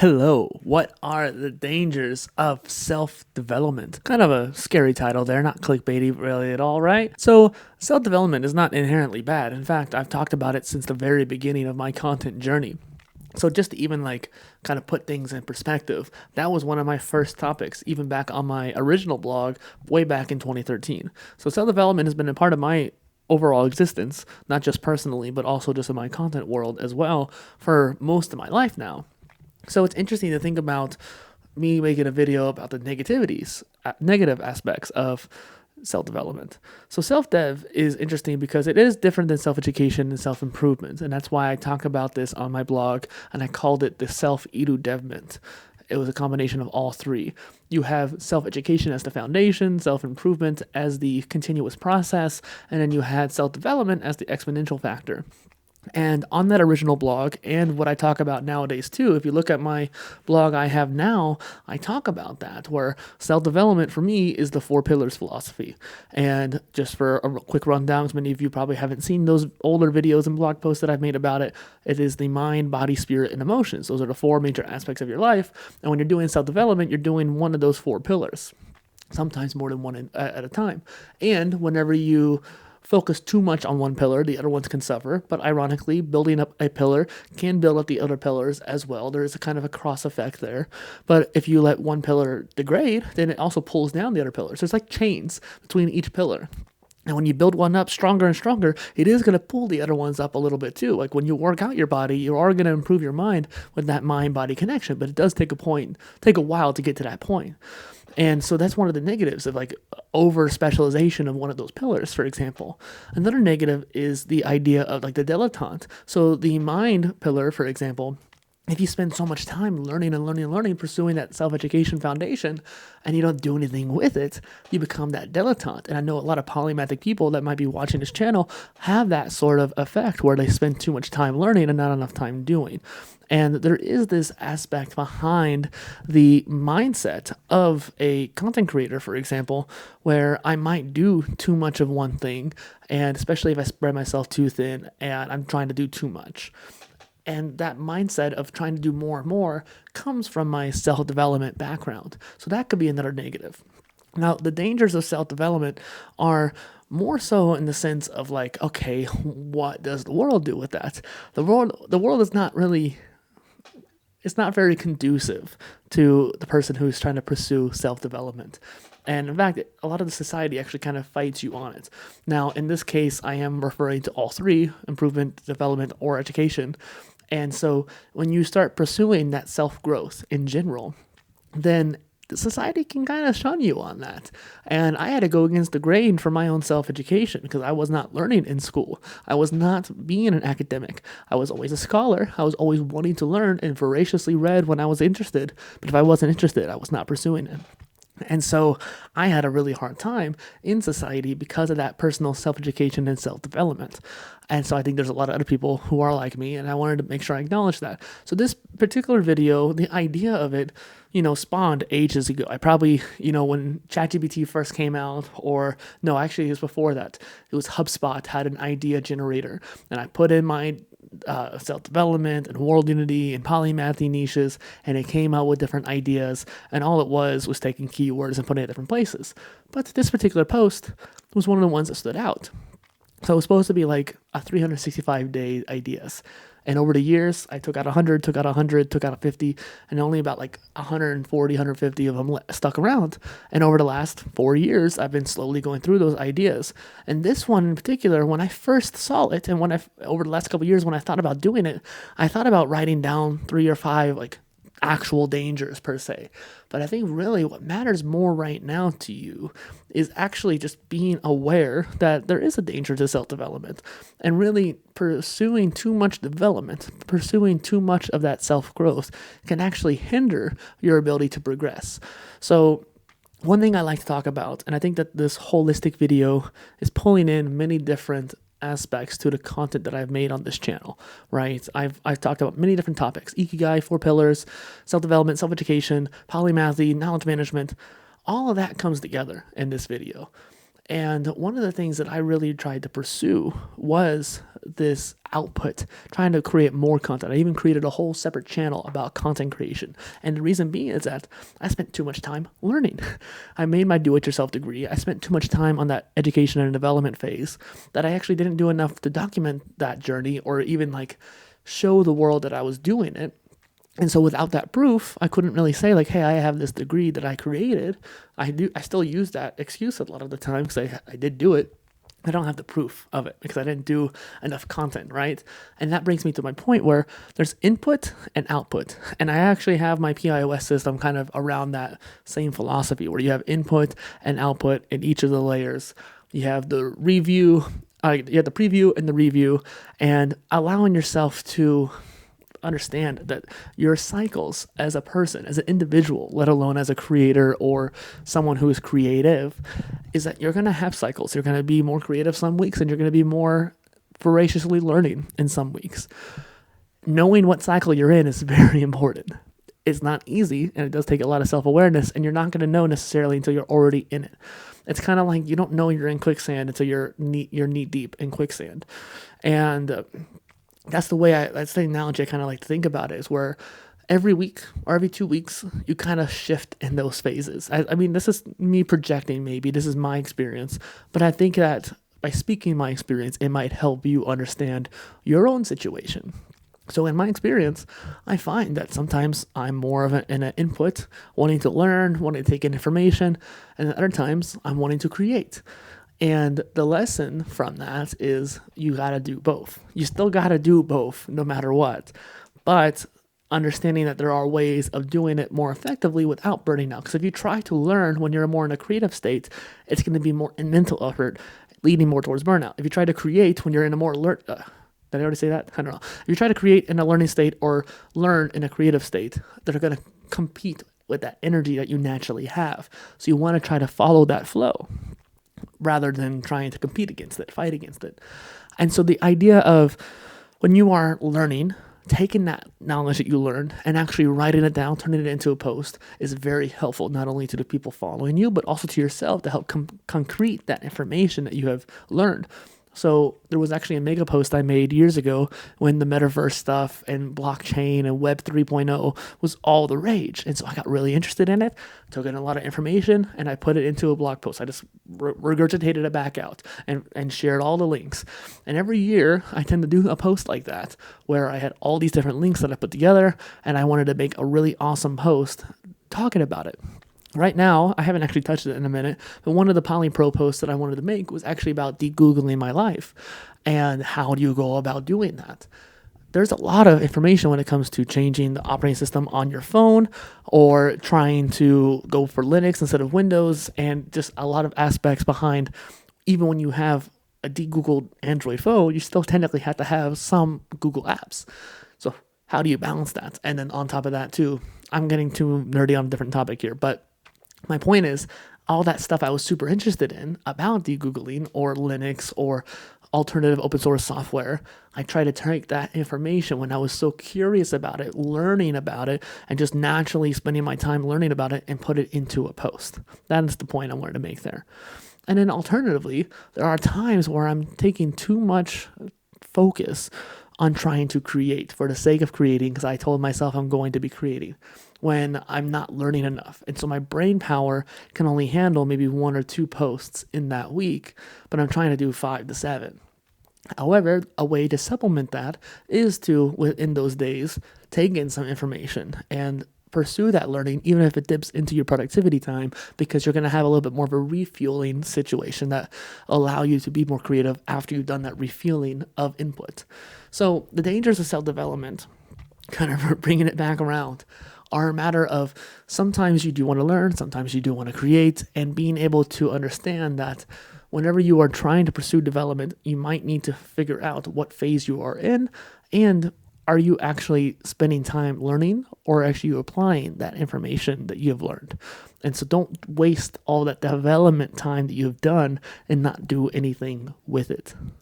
Hello, what are the dangers of self-development? Kind of a scary title there, not clickbaity really at all, right? So, self-development is not inherently bad. In fact, I've talked about it since the very beginning of my content journey. So just to even kind of put things in perspective, that was one of my first topics, even back on my original blog way back in 2013. So self-development has been a part of my overall existence, not just personally, but also just in my content world as well for most of my life now. So it's interesting to think about me making a video about the negative aspects of self development. So self dev is interesting because it is different than self education and self improvement. And that's why I talk about this on my blog and I called it the self eduvement. It was a combination of all three. You have self education as the foundation, self improvement as the continuous process, and then you had self development as the exponential factor. And on that original blog, and what I talk about nowadays too, if you look at my blog I have now, I talk about that, where self development for me is the four pillars philosophy. And just for a quick rundown, because many of you probably haven't seen those older videos and blog posts that I've made about it, it is the mind, body, spirit, and emotions. Those are the four major aspects of your life. And when you're doing self development, you're doing one of those four pillars, sometimes more than one at a time. And whenever you focus too much on one pillar, the other ones can suffer. But ironically, building up a pillar can build up the other pillars as well. There is a kind of a cross effect there. But if you let one pillar degrade, then it also pulls down the other pillars. So it's like chains between each pillar. And when you build one up stronger and stronger, it is going to pull the other ones up a little bit too. Like when you work out your body, you are going to improve your mind with that mind-body connection. But it does take a while to get to that point. And so that's one of the negatives of like over specialization of one of those pillars, for example. Another negative is the idea of like the dilettante. So the mind pillar, for example, if you spend so much time learning and learning and learning, pursuing that self-education foundation, and you don't do anything with it, you become that dilettante. And I know a lot of polymathic people that might be watching this channel have that sort of effect where they spend too much time learning and not enough time doing. And there is this aspect behind the mindset of a content creator, for example, where I might do too much of one thing, and especially if I spread myself too thin and I'm trying to do too much. And that mindset of trying to do more and more comes from my self-development background. So that could be another negative. Now, the dangers of self-development are more so in the sense of like, okay, what does the world do with that? The world is not really, it's not very conducive to the person who's trying to pursue self-development. And in fact, a lot of the society actually kind of fights you on it. Now, in this case, I am referring to all three: improvement, development, or education. And so when you start pursuing that self-growth in general, then the society can kind of shun you on that. And I had to go against the grain for my own self-education because I was not learning in school. I was not being an academic. I was always a scholar. I was always wanting to learn and voraciously read when I was interested. But if I wasn't interested, I was not pursuing it. And so I had a really hard time in society because of that personal self-education and self-development. And so I think there's a lot of other people who are like me, and I wanted to make sure I acknowledge that. So this particular video, the idea of it, spawned ages ago. I probably, when ChatGPT first came out, or no, actually it was before that. It was HubSpot had an idea generator, and I put in my self-development and world unity and polymathy niches, and it came out with different ideas, and all it was taking keywords and putting it in different places. But this particular post was one of the ones that stood out. So it was supposed to be like a 365-day ideas. And over the years, I took out 100, took out 100, took out 50, and only about like 140, 150 of them stuck around. And over the last 4 years, I've been slowly going through those ideas. And this one in particular, when I first saw it, and over the last couple of years, when I thought about doing it, I thought about writing down 3 or 5 like actual dangers per se. But I think really what matters more right now to you is actually just being aware that there is a danger to self-development, and really pursuing too much development, pursuing too much of that self-growth can actually hinder your ability to progress. So one thing I like to talk about, and I think that this holistic video is pulling in many different aspects to the content that I've made on this channel, right? I've talked about many different topics: Ikigai, 4 pillars, self-development, self-education, polymathy, knowledge management. All of that comes together in this video. And one of the things that I really tried to pursue was this output, trying to create more content. I even created a whole separate channel about content creation. And the reason being is that I spent too much time learning. I made my do-it-yourself degree. I spent too much time on that education and development phase that I actually didn't do enough to document that journey or even like show the world that I was doing it. And so without that proof, I couldn't really say like, hey, I have this degree that I created. I still use that excuse a lot of the time because I did do it. I don't have the proof of it because I didn't do enough content, right? And that brings me to my point where there's input and output. And I actually have my PIOS system kind of around that same philosophy where you have input and output in each of the layers. You have the review, you have the preview and the review, and allowing yourself to understand that your cycles as a person, as an individual, let alone as a creator or someone who is creative, is that you're going to have cycles. You're going to be more creative some weeks and you're going to be more voraciously learning in some weeks. Knowing what cycle you're in is very important. It's not easy and it does take a lot of self-awareness, and you're not going to know necessarily until you're already in it. It's kind of like you don't know you're in quicksand until you're knee deep in quicksand. And that's the analogy I kind of like to think about it, is where every week or every 2 weeks, you kind of shift in those phases. I mean, this is me projecting, maybe this is my experience, but I think that by speaking my experience, it might help you understand your own situation. So in my experience, I find that sometimes I'm more of an input, wanting to learn, wanting to take in information, and at other times I'm wanting to create. And the lesson from that is you got to do both. You still got to do both no matter what. But understanding that there are ways of doing it more effectively without burning out. Because if you try to learn when you're more in a creative state, it's going to be more in mental effort, leading more towards burnout. If you try to create when you're in a more alert, did I already say that? I don't know. If you try to create in a learning state or learn in a creative state, they're going to compete with that energy that you naturally have. So you want to try to follow that flow rather than trying to compete against it, fight against it. And so the idea of when you are learning, taking that knowledge that you learned and actually writing it down, turning it into a post is very helpful, not only to the people following you, but also to yourself to help concrete that information that you have learned. So there was actually a mega post I made years ago when the metaverse stuff and blockchain and Web 3.0 was all the rage. And so I got really interested in it, took in a lot of information, and I put it into a blog post. I just regurgitated it back out and shared all the links. And every year I tend to do a post like that where I had all these different links that I put together, and I wanted to make a really awesome post talking about it. Right now, I haven't actually touched it in a minute, but one of the PolyPro posts that I wanted to make was actually about de-Googling my life and how do you go about doing that. There's a lot of information when it comes to changing the operating system on your phone or trying to go for Linux instead of Windows, and just a lot of aspects behind. Even when you have a de-Googled Android phone, you still technically have to have some Google apps. So how do you balance that? And then on top of that too, I'm getting too nerdy on a different topic here, but my point is, all that stuff I was super interested in about de-Googling or Linux or alternative open source software, I try to take that information when I was so curious about it, learning about it, and just naturally spending my time learning about it and put it into a post. That is the point I wanted to make there. And then alternatively, there are times where I'm taking too much focus on trying to create for the sake of creating because I told myself I'm going to be creating when I'm not learning enough. And so my brain power can only handle maybe 1 or 2 posts in that week, but I'm trying to do 5 to 7. However, a way to supplement that is to, within those days, take in some information and pursue that learning, even if it dips into your productivity time, because you're going to have a little bit more of a refueling situation that allow you to be more creative after you've done that refueling of input. So the dangers of self-development, kind of bringing it back around, are a matter of sometimes you do want to learn, sometimes you do want to create, and being able to understand that whenever you are trying to pursue development, you might need to figure out what phase you are in, and are you actually spending time learning or actually applying that information that you have learned? And so don't waste all that development time that you have done and not do anything with it.